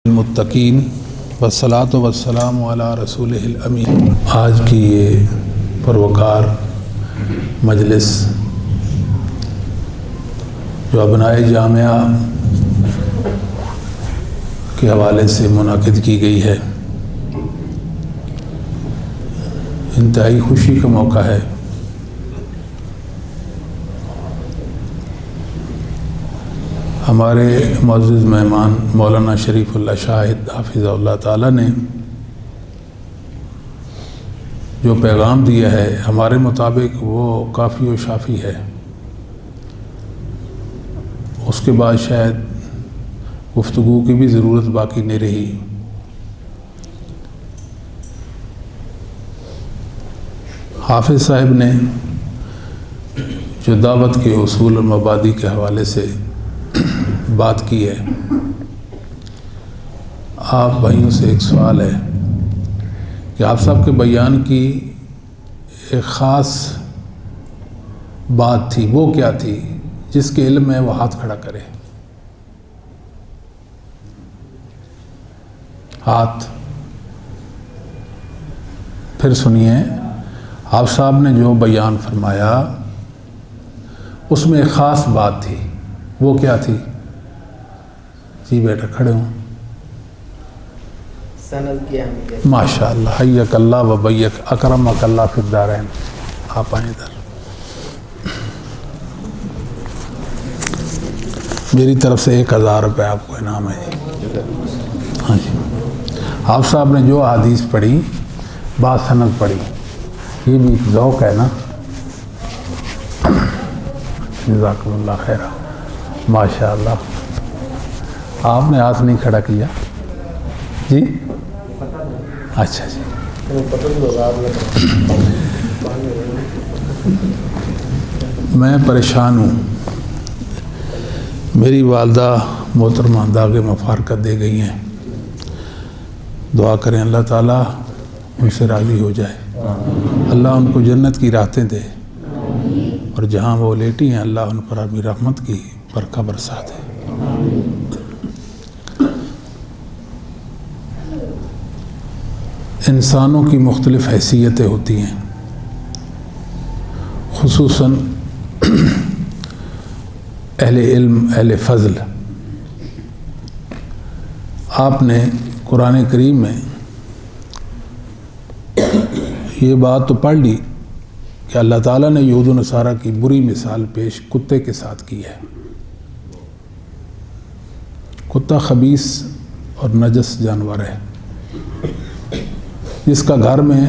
المتقین والصلاۃ والسلام علی رسولہ الامین۔ آج کی یہ پروقار مجلس جو ابنائے جامعہ کے حوالے سے منعقد کی گئی ہے، انتہائی خوشی کا موقع ہے۔ ہمارے معزز مہمان مولانا شریف اللہ شاہد حافظ اللہ تعالیٰ نے جو پیغام دیا ہے، ہمارے مطابق وہ کافی و شافی ہے۔ اس کے بعد شاید گفتگو کی بھی ضرورت باقی نہیں رہی۔ حافظ صاحب نے جو دعوت کے اصول اور مبادی کے حوالے سے بات کی ہے، آپ بھائیوں سے ایک سوال ہے کہ آپ صاحب کے بیان کی ایک خاص بات تھی، وہ کیا تھی؟ جس کے علم ہے وہ ہاتھ کھڑا کرے۔ ہاتھ پھر سنیے، آپ صاحب نے جو بیان فرمایا اس میں ایک خاص بات تھی، وہ کیا تھی؟ جی بیٹا کھڑے ہوں۔ سند کی اہمیت۔ ماشاء اللہ، حیک اللہ و بیک، اکرمک اللہ فی الدارین۔ آپ آئیں ادھر، میری طرف سے 1000 روپے آپ کو انعام ہے جی۔ ہاں جی، آپ صاحب نے جو حدیث پڑھی، با سند پڑھی، یہ بھی ایک ذوق ہے نا۔ جزاکم اللہ خیر، ماشاء اللہ۔ آپ نے ہاتھ نہیں کھڑا کیا جی؟ اچھا جی۔ میں پریشان ہوں، میری والدہ محترمہ داغ مفارقت دے گئی ہیں، دعا کریں اللہ تعالیٰ ان سے راضی ہو جائے، اللہ ان کو جنت کی راحتیں دے، اور جہاں وہ لیٹی ہیں اللہ ان پر اپنی رحمت کی برکہ برسا دے۔ انسانوں کی مختلف حیثیتیں ہوتی ہیں، خصوصاً اہل علم، اہل فضل۔ آپ نے قرآن کریم میں یہ بات تو پڑھ لی کہ اللہ تعالیٰ نے یہود و نصارہ کی بری مثال پیش کتے کے ساتھ کی ہے۔ کتا خبیث اور نجس جانور ہے، جس کا گھر میں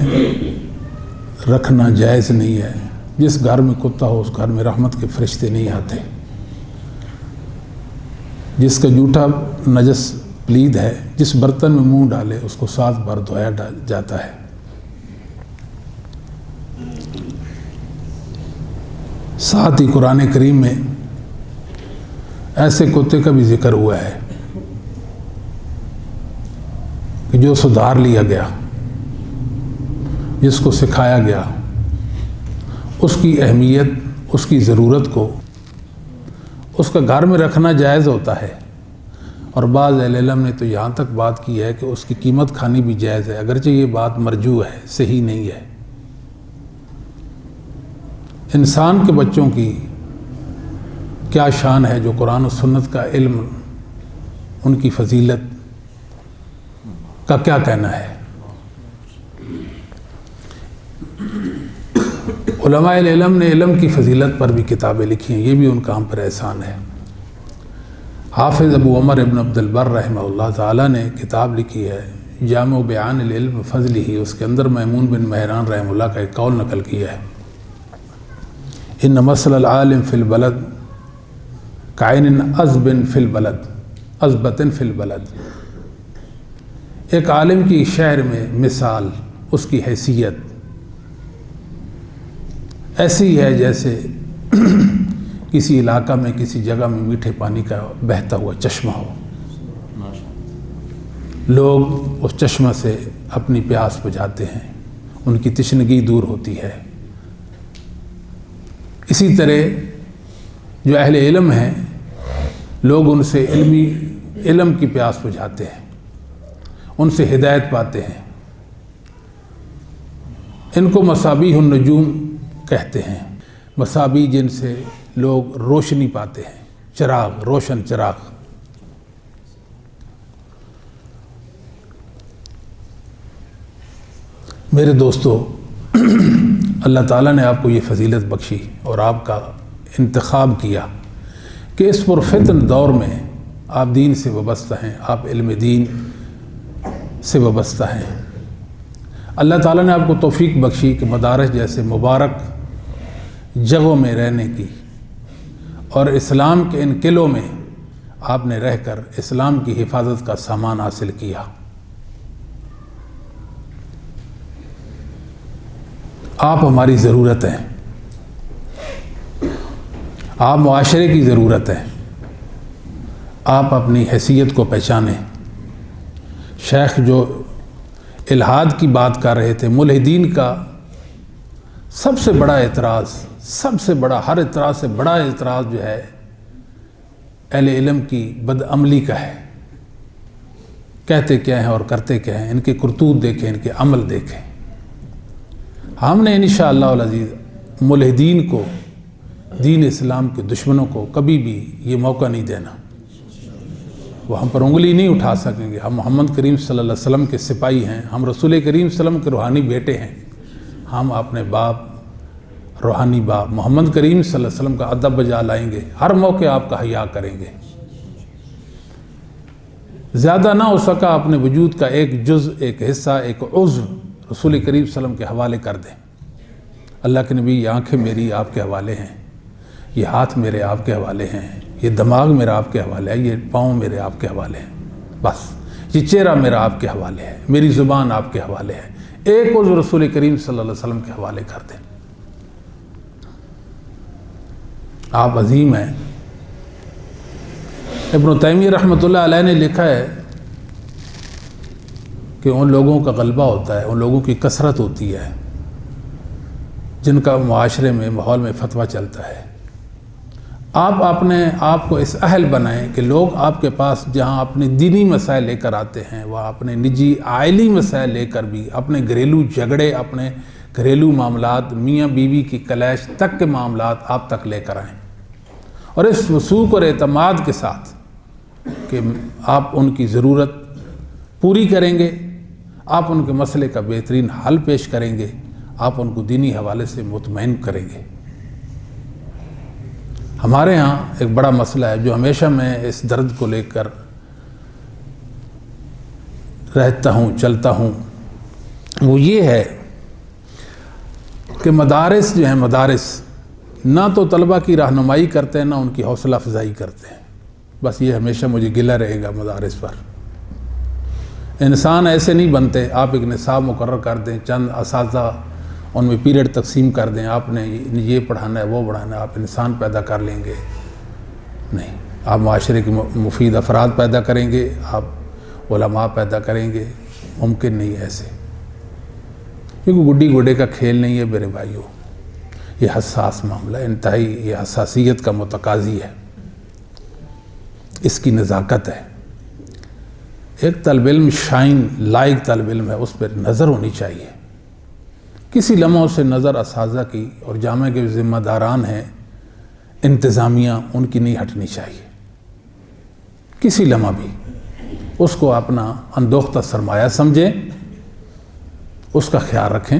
رکھنا جائز نہیں ہے۔ جس گھر میں کتا ہو اس گھر میں رحمت کے فرشتے نہیں آتے۔ جس کا جوٹا نجس پلید ہے، جس برتن میں منہ ڈالے اس کو 7 بار دھویا جاتا ہے۔ ساتھ ہی قرآن کریم میں ایسے کتے کا بھی ذکر ہوا ہے کہ جو سدھار لیا گیا، جس کو سکھایا گیا، اس کی اہمیت، اس کی ضرورت کو اس کا گھر میں رکھنا جائز ہوتا ہے، اور بعض اہل علم نے تو یہاں تک بات کی ہے کہ اس کی قیمت کھانی بھی جائز ہے، اگرچہ یہ بات مرجوع ہے، صحیح نہیں ہے۔ انسان کے بچوں کی کیا شان ہے جو قرآن و سنت کا علم، ان کی فضیلت کا کیا کہنا ہے؟ علماء علم نے علم کی فضیلت پر بھی کتابیں لکھی ہیں، یہ بھی ان کا ہم پر احسان ہے۔ حافظ ابو عمر ابن عبد البر رحمہ اللہ تعالیٰ نے کتاب لکھی ہے جامع بیان العلم فضلہ، اس کے اندر میمون بن مہران رحمہ اللہ کا ایک قول نقل کیا ہے، ان مثل العالم فی البلد کعین عذب فی البلد عذبۃ فی البلد۔ ایک عالم کی شہر میں مثال، اس کی حیثیت ایسی ہے جیسے کسی علاقہ میں، کسی جگہ میں میٹھے پانی کا بہتا ہوا چشمہ ہو، لوگ اس چشمہ سے اپنی پیاس بجھاتے ہیں، ان کی تشنگی دور ہوتی ہے۔ اسی طرح جو اہل علم ہیں، لوگ ان سے علم کی پیاس بجھاتے ہیں، ان سے ہدایت پاتے ہیں۔ ان کو مصابیح النجوم کہتے ہیں، مصابیح جن سے لوگ روشنی پاتے ہیں، چراغ، روشن چراغ۔ میرے دوستو، اللہ تعالیٰ نے آپ کو یہ فضیلت بخشی اور آپ کا انتخاب کیا کہ اس پرفتن دور میں آپ دین سے وابستہ ہیں، آپ علم دین سے وابستہ ہیں۔ اللہ تعالیٰ نے آپ کو توفیق بخشی کہ مدارس جیسے مبارک جگہوں میں رہنے کی اور اسلام کے ان قلعوں میں آپ نے رہ کر اسلام کی حفاظت کا سامان حاصل کیا۔ آپ ہماری ضرورت ہیں، آپ معاشرے کی ضرورت ہے، آپ اپنی حیثیت کو پہچانیں۔ شیخ جو الحاد کی بات کر رہے تھے، ملحدین کا سب سے بڑا اعتراض، سب سے بڑا، ہر اعتراض سے بڑا اعتراض جو ہے اہل علم کی بدعملی کا ہے۔ کہتے کیا ہیں اور کرتے کیا ہیں، ان کے کرتوت دیکھیں، ان کے عمل دیکھیں۔ ہم نے انشاءاللہ العزیز ملحدین کو، دین اسلام کے دشمنوں کو کبھی بھی یہ موقع نہیں دینا۔ وہ ہم پر انگلی نہیں اٹھا سکیں گے۔ ہم محمد کریم صلی اللہ علیہ وسلم کے سپاہی ہیں، ہم رسول کریم صلی اللہ علیہ وسلم کے روحانی بیٹے ہیں۔ ہم اپنے باپ، روحانی باپ محمد کریم صلی اللہ علیہ وسلم کا ادب بجا لائیں گے، ہر موقع آپ کا حیا کریں گے۔ زیادہ نہ ہو سکا اپنے وجود کا ایک جز، ایک حصہ، ایک عضو رسول کریم صلی اللہ علیہ وسلم کے حوالے کر دیں۔ اللہ کے نبی، یہ آنکھیں میری آپ کے حوالے ہیں، یہ ہاتھ میرے آپ کے حوالے ہیں، یہ دماغ میرا آپ کے حوالے ہے، یہ پاؤں میرے آپ کے حوالے ہیں، بس یہ چہرہ میرا آپ کے حوالے ہے، میری زبان آپ کے حوالے ہے۔ ایک عضو رسول کریم صلی اللہ علیہ وسلم کے حوالے کر دیں۔ آپ عظیم ہیں۔ ابن تیمیہ رحمۃ اللہ علیہ نے لکھا ہے کہ ان لوگوں کا غلبہ ہوتا ہے، ان لوگوں کی کثرت ہوتی ہے جن کا معاشرے میں، ماحول میں فتویٰ چلتا ہے۔ آپ اپنے آپ کو اس اہل بنائیں کہ لوگ آپ کے پاس جہاں اپنے دینی مسائل لے کر آتے ہیں، وہ اپنے نجی عائلی مسائل لے کر بھی، اپنے گھریلو جھگڑے، اپنے گھریلو معاملات، میاں بیوی کی کلیش تک کے معاملات آپ تک لے کر آئیں، اور اس وثوق اور اعتماد کے ساتھ کہ آپ ان کی ضرورت پوری کریں گے، آپ ان کے مسئلے کا بہترین حل پیش کریں گے، آپ ان کو دینی حوالے سے مطمئن کریں گے۔ ہمارے ہاں ایک بڑا مسئلہ ہے جو ہمیشہ میں اس درد کو لے کر رہتا ہوں، چلتا ہوں، وہ یہ ہے کہ مدارس جو ہیں، مدارس نہ تو طلبہ کی رہنمائی کرتے ہیں، نہ ان کی حوصلہ افزائی کرتے ہیں۔ بس یہ ہمیشہ مجھے گلہ رہے گا مدارس پر۔ انسان ایسے نہیں بنتے، آپ ایک نصاب مقرر کر دیں، چند اساتذہ ان میں پیریڈ تقسیم کر دیں، آپ نے یہ پڑھانا ہے، وہ پڑھانا ہے، آپ انسان پیدا کر لیں گے۔ نہیں، آپ معاشرے کے مفید افراد پیدا کریں گے، آپ علماء پیدا کریں گے، ممکن نہیں ہے ایسے، کیونکہ گڈی گڈے کا کھیل نہیں ہے میرے بھائیوں۔ یہ حساس معاملہ ہے، انتہائی یہ حساسیت کا متقاضی ہے، اس کی نزاکت ہے۔ ایک طالب علم شائن، لائق طالب علم ہے، اس پر نظر ہونی چاہیے۔ کسی لمحوں سے نظر اساتذہ کی اور جامعہ کے ذمہ داران ہیں، انتظامیہ، ان کی نہیں ہٹنی چاہیے۔ کسی لمحہ بھی اس کو اپنا اندوختہ سرمایہ سمجھیں، اس کا خیال رکھیں۔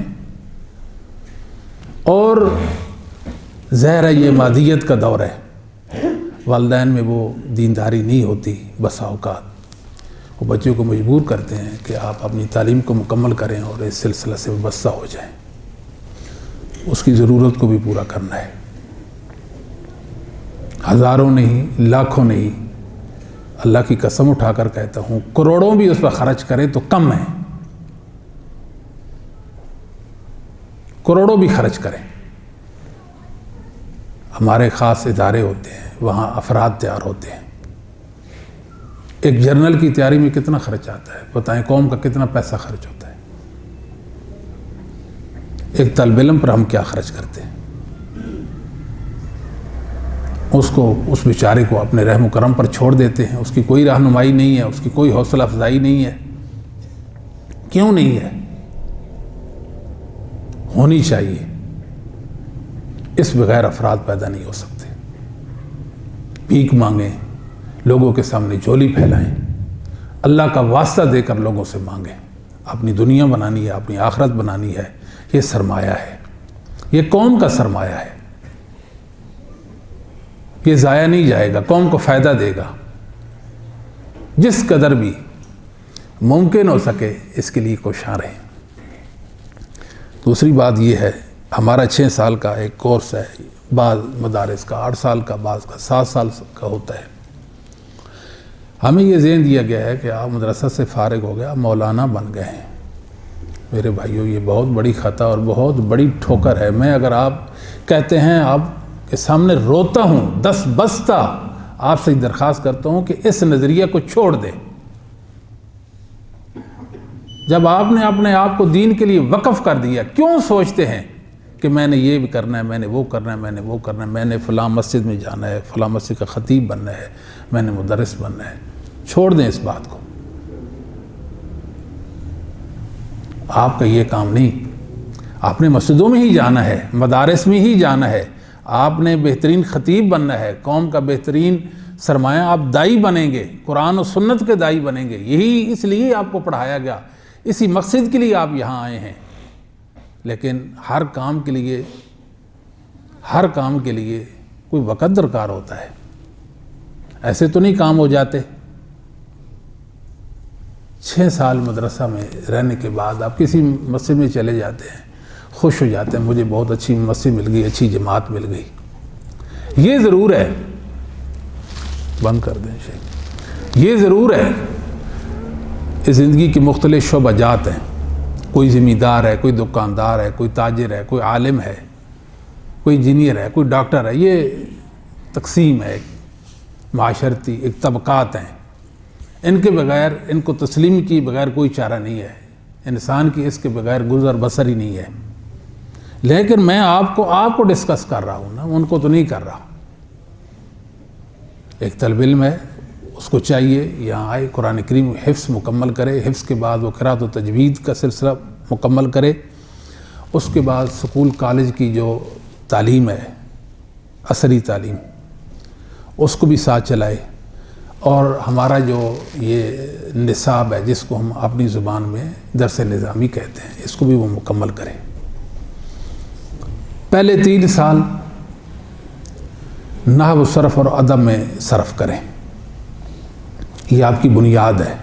اور ظاہر ہے یہ مادیت کا دور ہے، والدین میں وہ دینداری نہیں ہوتی، بسا اوقات وہ بچوں کو مجبور کرتے ہیں کہ آپ اپنی تعلیم کو مکمل کریں اور اس سلسلہ سے وابستہ ہو جائیں۔ اس کی ضرورت کو بھی پورا کرنا ہے۔ ہزاروں نہیں، لاکھوں نہیں، اللہ کی قسم اٹھا کر کہتا ہوں، کروڑوں بھی اس پر خرچ کریں تو کم ہے۔ کروڑوں بھی خرچ کریں۔ ہمارے خاص ادارے ہوتے ہیں، وہاں افراد تیار ہوتے ہیں۔ ایک جرنل کی تیاری میں کتنا خرچ آتا ہے بتائیں، قوم کا کتنا پیسہ خرچ ہوتا ہے۔ ایک طالب علم پر ہم کیا خرچ کرتے ہیں؟ اس بیچارے کو اپنے رحم و کرم پر چھوڑ دیتے ہیں، اس کی کوئی رہنمائی نہیں ہے، اس کی کوئی حوصلہ افزائی نہیں ہے۔ کیوں نہیں ہے؟ ہونی چاہیے، اس بغیر افراد پیدا نہیں ہو سکتے۔ بھیک مانگیں، لوگوں کے سامنے جھولی پھیلائیں، اللہ کا واسطہ دے کر لوگوں سے مانگیں۔ اپنی دنیا بنانی ہے، اپنی آخرت بنانی ہے، یہ سرمایہ ہے، یہ قوم کا سرمایہ ہے، یہ ضائع نہیں جائے گا، قوم کو فائدہ دے گا۔ جس قدر بھی ممکن ہو سکے اس کے لیے کوشاں رہیں۔ دوسری بات یہ ہے، ہمارا 6 سال کا ایک کورس ہے، بعض مدارس کا 8 سال کا، بعض کا 7 سال کا ہوتا ہے۔ ہمیں یہ ذہن دیا گیا ہے کہ آپ مدرسہ سے فارغ ہو گیا، مولانا بن گئے ہیں۔ میرے بھائیوں، یہ بہت بڑی خطا اور بہت بڑی ٹھوکر ہے۔ میں اگر آپ کہتے ہیں، آپ کے سامنے روتا ہوں، دست بستہ آپ سے درخواست کرتا ہوں کہ اس نظریہ کو چھوڑ دیں۔ جب آپ نے اپنے آپ کو دین کے لیے وقف کر دیا، کیوں سوچتے ہیں کہ میں نے یہ بھی کرنا ہے، میں نے وہ کرنا ہے، میں نے وہ کرنا ہے، میں نے فلاں مسجد میں جانا ہے، فلاں مسجد کا خطیب بننا ہے، میں نے مدرس بننا ہے؟ چھوڑ دیں اس بات کو۔ آپ کا یہ کام نہیں۔ آپ نے مسجدوں میں ہی جانا ہے، مدارس میں ہی جانا ہے، آپ نے بہترین خطیب بننا ہے، قوم کا بہترین سرمایہ، آپ دائی بنیں گے، قرآن و سنت کے دائی بنیں گے۔ یہی اس لیے آپ کو پڑھایا گیا، اسی مقصد کے لیے آپ یہاں آئے ہیں۔ لیکن ہر کام کے لیے کوئی وقت درکار ہوتا ہے، ایسے تو نہیں کام ہو جاتے۔ 6 سال مدرسہ میں رہنے کے بعد آپ کسی مسجد میں چلے جاتے ہیں، خوش ہو جاتے ہیں، مجھے بہت اچھی مسجد مل گئی، اچھی جماعت مل گئی۔ یہ ضرور ہے، بند کر دیں شیخ، یہ ضرور ہے کہ زندگی کے مختلف شعبہ جات ہیں، کوئی زمیندار ہے، کوئی دکاندار ہے، کوئی تاجر ہے، کوئی عالم ہے، کوئی انجینئر ہے، کوئی ڈاکٹر ہے۔ یہ تقسیم ہے معاشرتی، ایک طبقات ہیں۔ ان کے بغیر، ان کو تسلیم کی بغیر کوئی چارہ نہیں ہے، انسان کی اس کے بغیر گزر بسر ہی نہیں ہے۔ لیکن میں آپ کو ڈسکس کر رہا ہوں نا، ان کو تو نہیں کر رہا۔ ایک طالب علم ہے، اس کو چاہیے یہاں آئے، قرآن کریم حفظ مکمل کرے، حفظ کے بعد وہ قرات و تجوید کا سلسلہ مکمل کرے، اس کے بعد سکول کالج کی جو تعلیم ہے، عصری تعلیم، اس کو بھی ساتھ چلائے، اور ہمارا جو یہ نصاب ہے جس کو ہم اپنی زبان میں درس نظامی کہتے ہیں، اس کو بھی وہ مکمل کرے۔ پہلے 3 سال نحو، صرف اور ادب میں صرف کریں، یہ آپ کی بنیاد ہے۔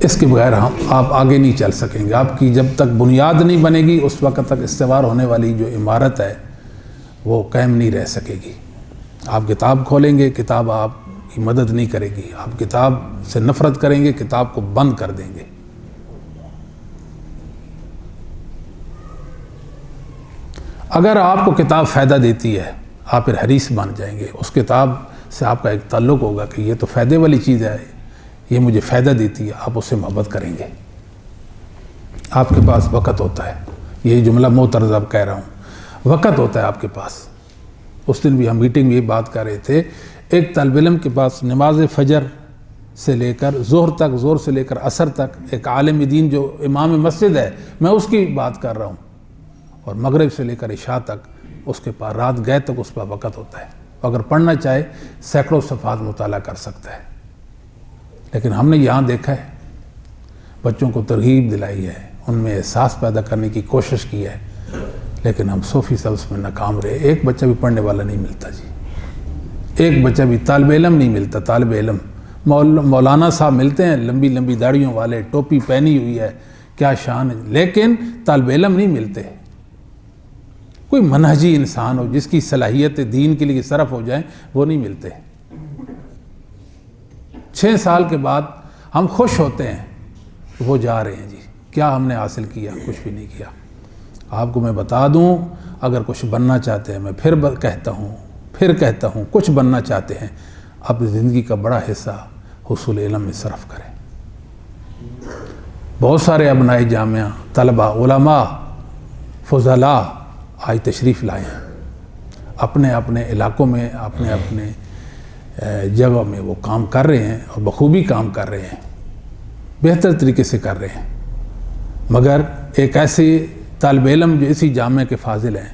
اس کے بغیر آپ آگے نہیں چل سکیں گے۔ آپ کی جب تک بنیاد نہیں بنے گی، اس وقت تک استوار ہونے والی جو عمارت ہے وہ قائم نہیں رہ سکے گی۔ آپ کتاب کھولیں گے، کتاب آپ کی مدد نہیں کرے گی، آپ کتاب سے نفرت کریں گے، کتاب کو بند کر دیں گے۔ اگر آپ کو کتاب فائدہ دیتی ہے، آپ پھر حریص بن جائیں گے، اس کتاب سے آپ کا ایک تعلق ہوگا کہ یہ تو فائدے والی چیز ہے، یہ مجھے فائدہ دیتی ہے، آپ اس سے محبت کریں گے۔ آپ کے پاس وقت ہوتا ہے، یہی جملہ معترض اب کہہ رہا ہوں، وقت ہوتا ہے آپ کے پاس۔ اس دن بھی ہم میٹنگ میں یہ بات کر رہے تھے، ایک طالب علم کے پاس نماز فجر سے لے کر ظہر تک، ظہر سے لے کر عصر تک، ایک عالم دین جو امام مسجد ہے، میں اس کی بات کر رہا ہوں، اور مغرب سے لے کر عشاء تک اس کے پاس رات گئے تک اس پر وقت ہوتا ہے، اگر پڑھنا چاہے سینکڑوں صفحات مطالعہ کر سکتا ہے۔ لیکن ہم نے یہاں دیکھا ہے، بچوں کو ترغیب دلائی ہے، ان میں احساس پیدا کرنے کی کوشش کی ہے، لیکن ہم 100% اس میں ناکام رہے۔ ایک بچہ بھی پڑھنے والا نہیں ملتا جی، ایک بچہ بھی طالب علم نہیں ملتا۔ طالب علم مولانا صاحب ملتے ہیں، لمبی لمبی داڑھیوں والے، ٹوپی پہنی ہوئی ہے، کیا شان ہے، لیکن طالب علم نہیں ملتے۔ کوئی منہجی انسان ہو جس کی صلاحیت دین کے لیے صرف ہو جائیں، وہ نہیں ملتے۔ 6 سال کے بعد ہم خوش ہوتے ہیں کہ وہ جا رہے ہیں جی، کیا ہم نے حاصل کیا؟ کچھ بھی نہیں کیا۔ آپ کو میں بتا دوں، اگر کچھ بننا چاہتے ہیں، میں پھر کہتا ہوں کچھ بننا چاہتے ہیں، اپنی زندگی کا بڑا حصہ حصول علم میں صرف کریں۔ بہت سارے ابنائے جامعہ، طلبہ، علماء، فضلاء آج تشریف لائے ہیں، اپنے اپنے علاقوں میں، اپنے اپنے جگہ میں وہ کام کر رہے ہیں، اور بخوبی کام کر رہے ہیں۔ بہتر طریقے سے کر رہے ہیں، مگر ایک ایسے طالب علم جو اسی جامعہ کے فاضل ہیں،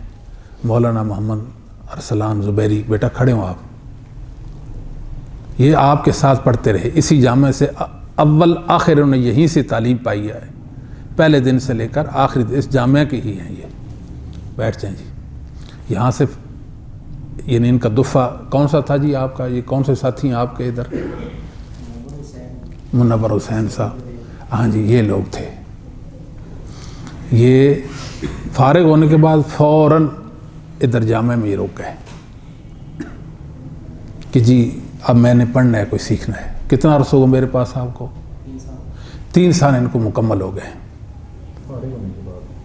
مولانا محمد ارسلان زبیری، بیٹا کھڑے ہوں آپ، یہ آپ کے ساتھ پڑھتے رہے اسی جامعہ سے، اول آخر انہوں نے یہیں سے تعلیم پائی ہے، پہلے دن سے لے کر آخری اس جامعہ کے ہی ہیں یہ، بیٹھ جائیں جی یہاں سے، یعنی ان کا دفعہ کون سا تھا جی آپ کا، یہ کون سے ساتھی ہیں آپ کے ادھر؟ منور حسین صاحب، ہاں جی یہ لوگ تھے۔ یہ فارغ ہونے کے بعد فوراً ادھر جامعہ میں یہ رک گئے کہ جی اب میں نے پڑھنا ہے، کوئی سیکھنا ہے۔ کتنا عرصہ ہوگا میرے پاس آپ کو؟ 3 سال ان کو مکمل ہو گئے۔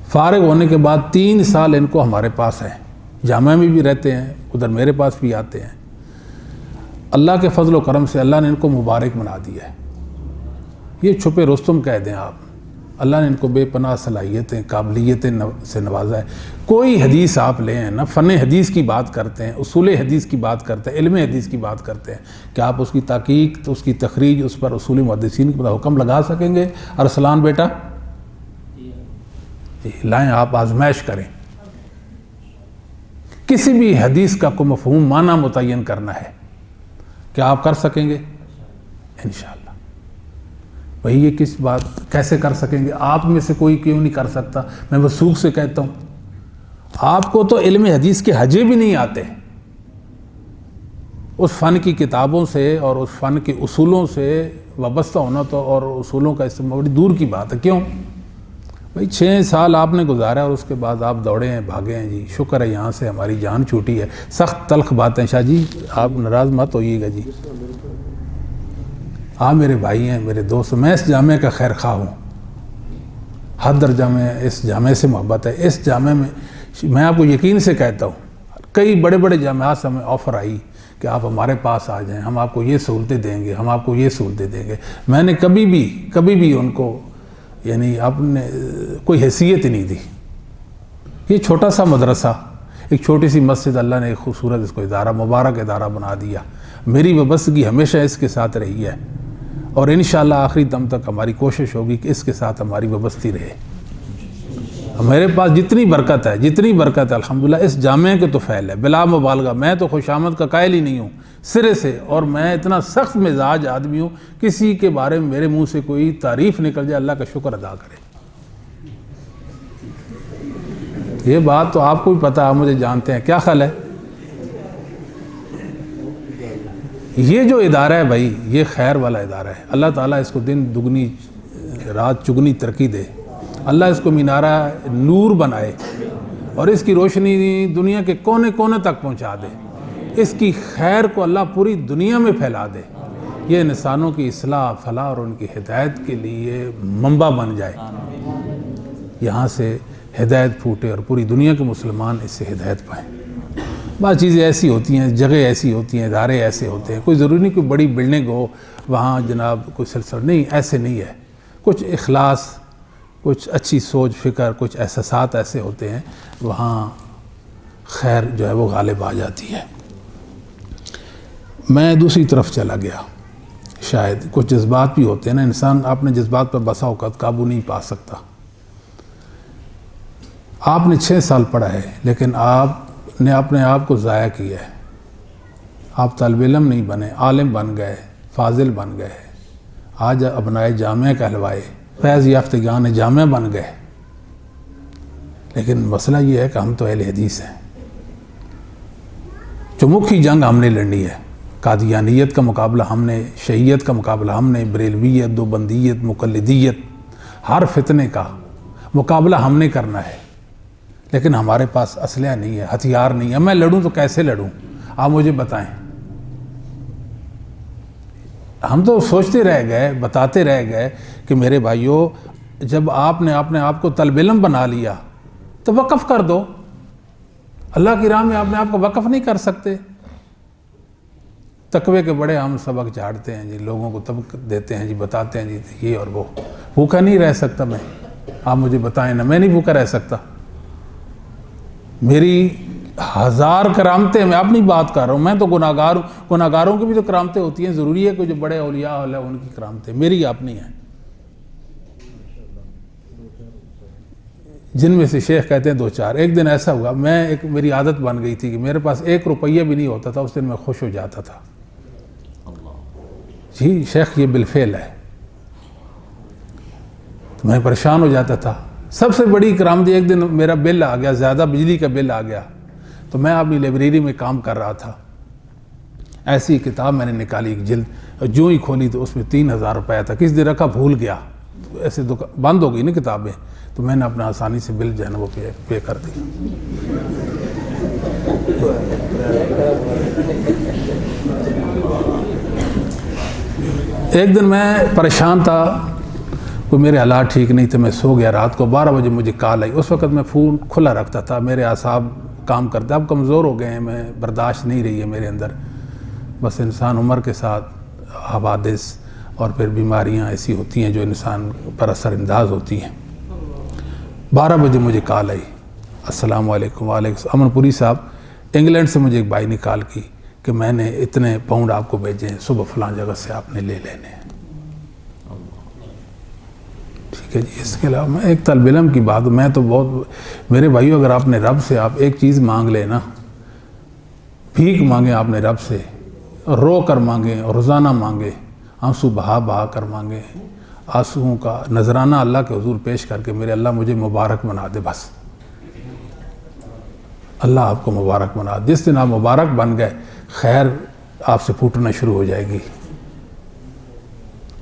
فارغ ہونے کے بعد 3 سال ان کو ہمارے پاس ہیں، جامعہ میں بھی رہتے ہیں، ادھر میرے پاس بھی آتے ہیں۔ اللہ کے فضل و کرم سے اللہ نے ان کو مبارک بنا دیا ہے، یہ چھپے رستم کہہ دیں آپ، اللہ نے ان کو بے پناہ صلاحیتیں، قابلیتیں سے نوازا ہے۔ کوئی حدیث آپ لیں ہیں نا، فن حدیث کی بات کرتے ہیں، اصول حدیث کی بات کرتے ہیں، علم حدیث کی بات کرتے ہیں، کہ آپ اس کی تحقیق، اس کی تخریج، اس پر اصول محدثین کا حکم لگا سکیں گے؟ ارسلان بیٹا لائیں، آپ آزمائش کریں، کسی بھی حدیث کا کوئی مفہوم معنی متعین کرنا ہے، کیا آپ کر سکیں گے؟ انشاءاللہ۔ بھئی یہ کس بات کیسے کر سکیں گے؟ آپ میں سے کوئی کیوں نہیں کر سکتا؟ میں وثوق سے کہتا ہوں، آپ کو تو علم حدیث کے حجے بھی نہیں آتے، اس فن کی کتابوں سے اور اس فن کے اصولوں سے وابستہ ہونا تو اور اصولوں کا استعمال بڑی دور کی بات ہے۔ کیوں بھئی 6 سال آپ نے گزارا اور اس کے بعد آپ دوڑے ہیں، بھاگے ہیں جی، شکر ہے یہاں سے ہماری جان چھوٹی ہے۔ سخت تلخ باتیں شاہ جی، آپ ناراض مت ہوئیے گا جی، آپ میرے بھائی ہیں، میرے دوست، میں اس جامعہ کا خیر خواہ ہوں، حد درجہ میں اس جامعہ سے محبت ہے۔ اس جامعہ میں آپ کو یقین سے کہتا ہوں، کئی بڑے بڑے جامعات سے ہمیں آفر آئی کہ آپ ہمارے پاس آ جائیں، ہم آپ کو یہ سہولتیں دیں گے، ہم آپ کو یہ سہولتیں دیں گے۔ میں نے کبھی بھی ان کو یعنی اپنے کوئی حیثیت ہی نہیں دی۔ یہ چھوٹا سا مدرسہ، ایک چھوٹی سی مسجد، اللہ نے ایک خوبصورت اس کو ادارہ، مبارک ادارہ بنا دیا۔ میری وابستگی ہمیشہ اس کے ساتھ رہی ہے، اور انشاءاللہ آخری دم تک ہماری کوشش ہوگی کہ اس کے ساتھ ہماری وابستی رہے۔ میرے پاس جتنی برکت ہے الحمدللہ اس جامعہ کے تو فعل ہے، بلا مبالغہ۔ میں تو خوش آمد کا قائل ہی نہیں ہوں سرے سے، اور میں اتنا سخت مزاج آدمی ہوں، کسی کے بارے میں میرے منہ سے کوئی تعریف نکل جائے اللہ کا شکر ادا کرے۔ یہ بات تو آپ کو بھی پتہ ہے، آپ مجھے جانتے ہیں، کیا خیال ہے؟ یہ جو ادارہ ہے بھائی، یہ خیر والا ادارہ ہے، اللہ تعالیٰ اس کو دن دگنی رات چگنی ترقی دے، اللہ اس کو مینارہ نور بنائے اور اس کی روشنی دنیا کے کونے کونے تک پہنچا دے، اس کی خیر کو اللہ پوری دنیا میں پھیلا دے، یہ انسانوں کی اصلاح فلاح اور ان کی ہدایت کے لیے منبع بن جائے، یہاں سے ہدایت پھوٹے اور پوری دنیا کے مسلمان اس سے ہدایت پائیں۔ بعض چیزیں ایسی ہوتی ہیں، جگہ ایسی ہوتی ہیں، ادارے ایسے ہوتے ہیں، کوئی ضروری نہیں کوئی بڑی بلڈنگ ہو وہاں جناب کوئی سلسلہ نہیں، ایسے نہیں ہے، کچھ اخلاص، کچھ اچھی سوچ فکر، کچھ احساسات ایسے ہوتے ہیں، وہاں خیر جو ہے وہ غالب آ جاتی ہے۔ میں دوسری طرف چلا گیا، شاید کچھ جذبات بھی ہوتے ہیں نا، انسان اپنے جذبات پر بسا اوقات قابو نہیں پا سکتا۔ آپ نے 6 سال پڑھا ہے، لیکن آپ نے اپنے آپ کو ضائع کیا ہے۔ آپ طالب علم نہیں بنے، عالم بن گئے، فاضل بن گئے، آج ابنائے جامعہ کہلوائے، فیض یافتگان جامعہ بن گئے، لیکن مسئلہ یہ ہے کہ ہم تو اہل حدیث ہیں۔ چمکی جنگ ہم نے لڑنی ہے، قادیانیت کا مقابلہ ہم نے، شیعیت کا مقابلہ ہم نے، بریلویت، دیوبندیت، مقلدیت، ہر فتنے کا مقابلہ ہم نے کرنا ہے، لیکن ہمارے پاس اسلحہ نہیں ہے، ہتھیار نہیں ہے۔ میں لڑوں تو کیسے لڑوں؟ آپ مجھے بتائیں۔ ہم تو سوچتے رہ گئے، بتاتے رہ گئے کہ میرے بھائیوں، جب آپ نے اپنے آپ کو طالب علم بنا لیا تو وقف کر دو، اللہ کی راہ میں اپنے آپ کو وقف نہیں کر سکتے۔ تقوی کے بڑے ہم سبق چاڑتے ہیں جی، لوگوں کو سبق دیتے ہیں جی، بتاتے ہیں جی یہ اور وہ۔ بھوکا نہیں رہ سکتا میں، آپ مجھے بتائیں نا، میں نہیں بھوکا رہ سکتا۔ میری 1000 کرامتیں، میں اپنی بات کر رہا ہوں، میں تو گناہگار ہوں، گناہگاروں کی بھی تو کرامتیں ہوتی ہیں، ضروری ہے کہ جو بڑے اولیاء ہیں ان کی کرامتیں، میری اپنی ہیں۔ جن میں سے شیخ کہتے ہیں 2-4۔ ایک دن ایسا ہوا، میری عادت بن گئی تھی کہ میرے پاس 1 روپیہ بھی نہیں ہوتا تھا، اس دن میں خوش ہو جاتا تھا۔ جی شیخ یہ بالفعل ہے، تو میں پریشان ہو جاتا تھا۔ سب سے بڑی کرامتی، ایک دن میرا بل آ گیا، زیادہ بجلی کا بل آ گیا، تو میں اپنی لائبریری میں کام کر رہا تھا، ایسی کتاب میں نے نکالی ایک جلد، اور جو ہی کھولی تو اس میں 3000 روپیہ تھا، کس دن رکھا بھول گیا، ایسے بند ہو گئی نا کتابیں، تو میں نے اپنا آسانی سے بل جو ہے نا وہ پے کر دیا۔ ایک دن میں پریشان تھا، کوئی میرے حالات ٹھیک نہیں تھے، میں سو گیا، رات کو 12 بجے مجھے کال آئی۔ اس وقت میں فون کھلا رکھتا تھا، میرے اعصاب کام کرتے، اب کمزور ہو گئے ہیں، میں برداشت نہیں رہی ہے میرے اندر، بس انسان عمر کے ساتھ حوادث اور پھر بیماریاں ایسی ہوتی ہیں جو انسان پر اثر انداز ہوتی ہیں۔ 12 بجے مجھے کال آئی، السلام علیکم۔ وعلیکم السلام۔ امن پوری صاحب، انگلینڈ سے مجھے ایک بھائی نے کال کی کہ میں نے اتنے پاؤنڈ آپ کو بھیجے ہیں، صبح فلاں جگہ سے آپ نے لے لینے ہیں۔ ٹھیک ہے جی۔ اس کے علاوہ میں ایک طالب علم کی بات، میں تو بہت، میرے بھائیو، اگر آپ نے رب سے آپ ایک چیز مانگ لے نا، بھیک مانگیں آپ نے رب سے، رو کر مانگیں، روزانہ مانگیں، آنسو بہا بہا کر مانگیں، آنسوؤں کا نذرانہ اللہ کے حضور پیش کر کے میرے اللہ مجھے مبارک بنا دے، بس اللہ آپ کو مبارک بنا دے۔ جس دن آپ مبارک بن گئے، خیر آپ سے پھوٹنا شروع ہو جائے گی،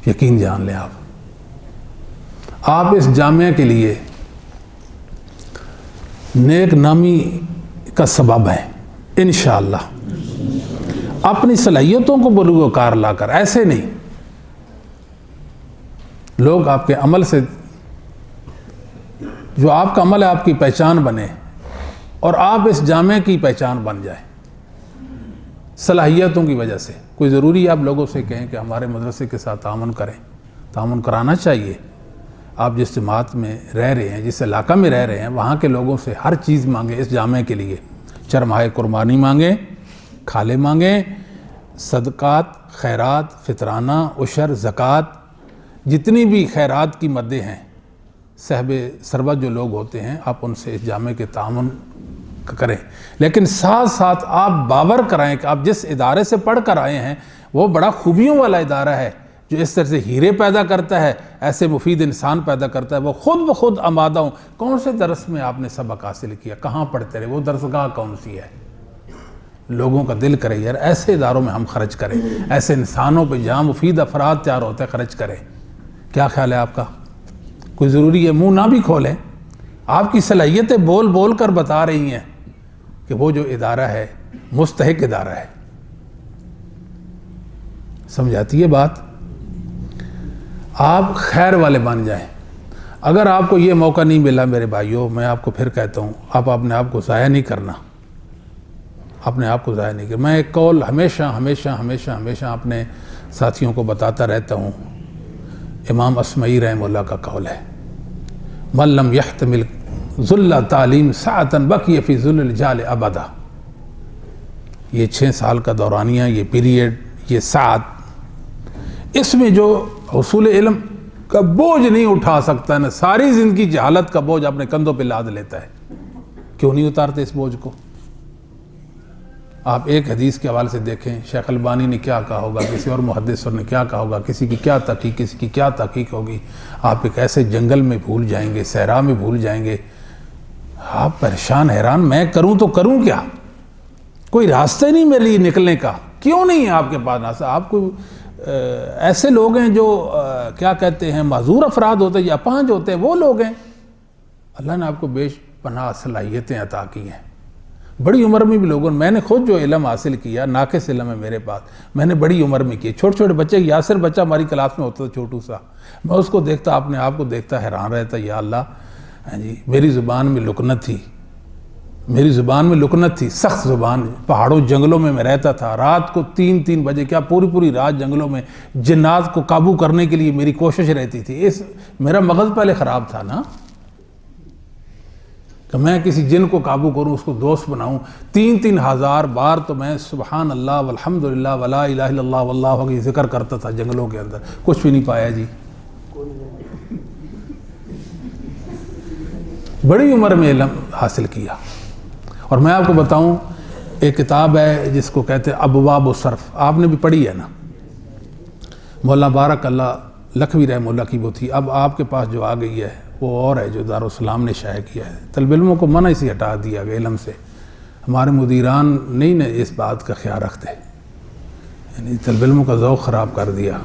یقین جان لیں۔ آپ اس جامعہ کے لیے نیک نامی کا سبب ہیں انشاءاللہ، اپنی صلاحیتوں کو بلوغ کار لا کر، ایسے نہیں، لوگ آپ کے عمل سے، جو آپ کا عمل ہے آپ کی پہچان بنے، اور آپ اس جامعہ کی پہچان بن جائیں صلاحیتوں کی وجہ سے۔ کوئی ضروری ہے آپ لوگوں سے کہیں کہ ہمارے مدرسے کے ساتھ تعاون کریں، تعاون کرانا چاہیے۔ آپ جس جماعت میں رہ رہے ہیں، جس علاقہ میں رہ رہے ہیں، وہاں کے لوگوں سے ہر چیز مانگیں اس جامعہ کے لیے، چرمائے قربانی مانگیں، کھالے مانگیں، صدقات، خیرات، فطرانہ، عشر، زکوٰۃ، جتنی بھی خیرات کی مدیں ہیں، صاحب ثروت جو لوگ ہوتے ہیں، آپ ان سے اس جامعہ کے تعاون کریں، لیکن ساتھ ساتھ آپ باور کرائیں کہ آپ جس ادارے سے پڑھ کر آئے ہیں وہ بڑا خوبیوں والا ادارہ ہے، جو اس طرح سے ہیرے پیدا کرتا ہے، ایسے مفید انسان پیدا کرتا ہے، وہ خود بخود آمادہ ہوں۔ کون سے درس میں آپ نے سبق حاصل کیا، کہاں پڑھتے رہے، وہ درسگاہ کون سی ہے؟ لوگوں کا دل کرے یار ایسے اداروں میں ہم خرچ کریں، ایسے انسانوں پہ جہاں مفید افراد تیار ہوتے ہیں خرچ کریں۔ کیا خیال ہے آپ کا؟ کوئی ضروری ہے منہ نہ بھی کھولیں، آپ کی صلاحیتیں بول بول کر بتا رہی ہیں کہ وہ جو ادارہ ہے مستحق ادارہ ہے۔ سمجھاتی ہے بات؟ آپ خیر والے بن جائیں۔ اگر آپ کو یہ موقع نہیں ملا میرے بھائیوں، میں آپ کو پھر کہتا ہوں، آپ اپنے آپ کو ضائع نہیں کرنا، اپنے آپ کو ضائع نہیں کرنا۔ میں ایک قول ہمیشہ ہمیشہ ہمیشہ ہمیشہ اپنے ساتھیوں کو بتاتا رہتا ہوں، امام اصمعی رحمہ اللہ کا قول ہے، من لم يحتمل ذل تعلیم ساعتا بقی فی ذل الجال ابدا۔ یہ 6 سال کا دورانیہ، یہ پیریڈ، یہ ساعت، اس میں جو حصول علم کا بوجھ نہیں اٹھا سکتا نا، ساری زندگی جہالت کا بوجھ اپنے کندھوں پہ لاد لیتا ہے۔ کیوں نہیں اتارتے اس بوجھ کو؟ آپ ایک حدیث کے حوالے سے دیکھیں، شیخ البانی نے کیا کہا ہوگا، کسی اور محدث نے کیا کہا ہوگا، کسی کی کیا تحقیق، کسی کی کیا تحقیق ہوگی، آپ ایک ایسے جنگل میں بھول جائیں گے، صحرا میں بھول جائیں گے، آپ پریشان حیران، میں کروں تو کروں کیا؟ کوئی راستہ نہیں میرے لیے نکلنے کا۔ کیوں نہیں ہے آپ کے پاس راستہ؟ آپ کو ایسے لوگ ہیں جو کیا کہتے ہیں، معذور افراد ہوتے ہیں یا اپاہج ہوتے ہیں، وہ لوگ ہیں۔ اللہ نے آپ کو بے پناہ صلاحیتیں عطا کی ہیں، بڑی عمر میں بھی لوگوں نے، میں نے خود جو علم حاصل کیا، ناقص علم ہے میرے پاس، میں نے بڑی عمر میں کیا۔ چھوٹے چھوٹے بچے، یاسر بچہ ہماری کلاس میں ہوتا تھا چھوٹو سا، میں اس کو دیکھتا، اپنے آپ کو دیکھتا حیران رہتا، یا اللہ، ہاں جی، میری زبان میں لکنت تھی، میری زبان میں لکنت تھی، سخت زبان، پہاڑوں جنگلوں میں رہتا تھا، رات کو 3 بجے، کیا پوری رات جنگلوں میں جنات کو قابو کرنے کے لیے میری کوشش رہتی تھی۔ میرا مغز پہلے خراب تھا نا، کہ میں کسی جن کو قابو کروں، اس کو دوست بناؤں۔ 3,000 بار تو میں سبحان اللہ والحمدللہ ولا الہ الا اللہ واللہ کی ذکر کرتا تھا جنگلوں کے اندر، کچھ بھی نہیں پایا جی۔ بڑی عمر میں علم حاصل کیا۔ اور میں آپ کو بتاؤں، ایک کتاب ہے جس کو کہتے ہیں ابواب الصرف، آپ نے بھی پڑھی ہے نا، مولانا بارک اللہ لکھوی رحمہ اللہ کی وہ تھی۔ اب آپ کے پاس جو آ گئی ہے وہ اور ہے جو دارالسلام نے شائع کیا ہے۔ طالب علموں کو منع سے ہٹا دیا گیا علم سے۔ ہمارے مدیران نہیں اس بات کا خیال رکھتے، یعنی طالب علموں کا ذوق خراب کر دیا۔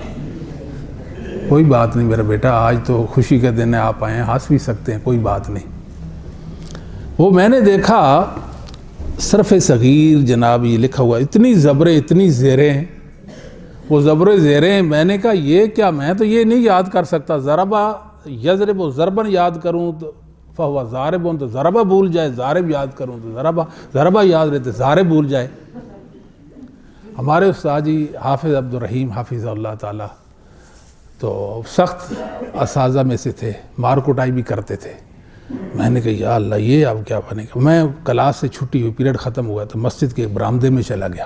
کوئی بات نہیں میرا بیٹا، آج تو خوشی کے دن ہے، آپ آئے ہیں، ہنس بھی سکتے ہیں، کوئی بات نہیں۔ وہ میں نے دیکھا صرف صغیر جناب یہ لکھا ہوا، اتنی زبریں اتنی زیریں، وہ زبر زیریں، میں نے کہا یہ کیا، میں تو یہ نہیں یاد کر سکتا۔ ضربہ یضرب ضربن یاد کروں تو فہو ضارب، تو ضربہ بھول جائے، ضارب یاد کروں تو ضربہ یاد رہتے، ضارب بھول جائے۔ ہمارے استاد جی حافظ عبدالرحیم حافظ اللہ تعالیٰ تو سخت اساتذہ میں سے تھے، مار کٹائی بھی کرتے تھے۔ میں نے کہا یا اللہ یہ اب کیا بنے گا۔ میں کلاس سے چھٹی ہوئی، پیریڈ ختم ہوا تو مسجد کے برآمدے میں چلا گیا،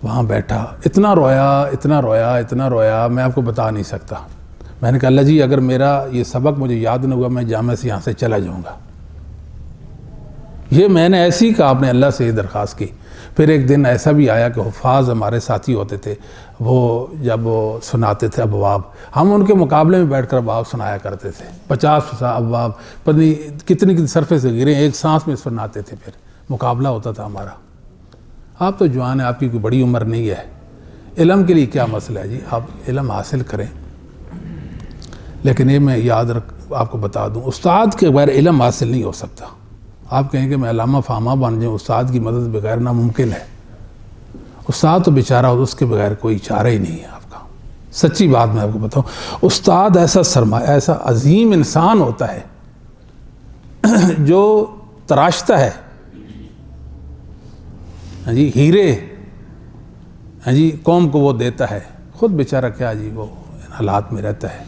وہاں بیٹھا، اتنا رویا اتنا رویا اتنا رویا، میں آپ کو بتا نہیں سکتا۔ میں نے کہا اللہ جی اگر میرا یہ سبق مجھے یاد نہ ہوا میں جامعہ سے یہاں سے چلا جاؤں گا۔ یہ میں نے ایسی ہی کہا، آپ نے اللہ سے یہ درخواست کی۔ پھر ایک دن ایسا بھی آیا کہ حفاظ ہمارے ساتھی ہوتے تھے، وہ جب وہ سناتے تھے ابواب، ہم ان کے مقابلے میں بیٹھ کر ابواب سنایا کرتے تھے، 50 ابواب پتہ کتنی صرفے سے گریں ایک سانس میں سناتے تھے، پھر مقابلہ ہوتا تھا ہمارا۔ آپ تو جوان ہیں، آپ کی کوئی بڑی عمر نہیں ہے، علم کے لیے کیا مسئلہ ہے جی، آپ علم حاصل کریں۔ لیکن یہ میں آپ کو بتا دوں، استاد کے بغیر علم حاصل نہیں ہو سکتا۔ آپ کہیں کہ میں علامہ فہمہ بن جاؤں، استاد کی مدد بغیر ناممکن ہے۔ استاد تو بیچارہ اس کے بغیر کوئی چارہ ہی نہیں ہے آپ کا۔ سچی بات میں آپ کو بتاؤں، استاد ایسا سرمایہ، ایسا عظیم انسان ہوتا ہے جو تراشتا ہے جی ہیرے، جی قوم کو وہ دیتا ہے، خود بیچارہ کیا جی وہ ان حالات میں رہتا ہے۔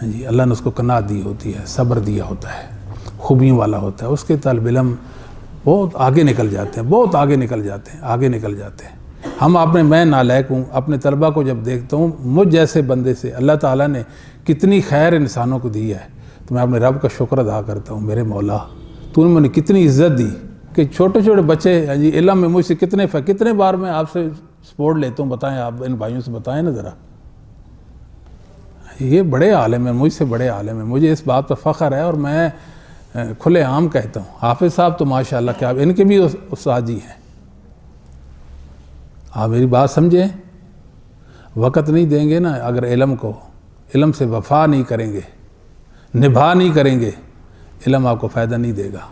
جی اللہ نے اس کو قناعت دی ہوتی ہے، صبر دیا ہوتا ہے، خوبیوں والا ہوتا ہے، اس کے طالب علم بہت آگے نکل جاتے ہیں، بہت آگے نکل جاتے ہیں، آگے نکل جاتے ہیں۔ میں نالائق ہوں، اپنے طلبہ کو جب دیکھتا ہوں، مجھ جیسے بندے سے اللہ تعالیٰ نے کتنی خیر انسانوں کو دی ہے، تو میں اپنے رب کا شکر ادا کرتا ہوں، میرے مولا تو نے مجھے کتنی عزت دی کہ چھوٹے چھوٹے بچے جی علم میں مجھ سے کتنے بار میں آپ سے سپورٹ لیتا ہوں، بتائیں آپ ان بھائیوں سے بتائیں نا ذرا، یہ بڑے عالم ہیں، مجھ سے بڑے عالم ہیں، مجھے اس بات پر فخر ہے، اور میں کھلے عام کہتا ہوں حافظ صاحب تو ماشاءاللہ کیا ان کے بھی استاد جی ہیں۔ آپ میری بات سمجھیں، وقت نہیں دیں گے نا اگر علم سے وفا نہیں کریں گے، نبھا نہیں کریں گے، علم آپ کو فائدہ نہیں دے گا۔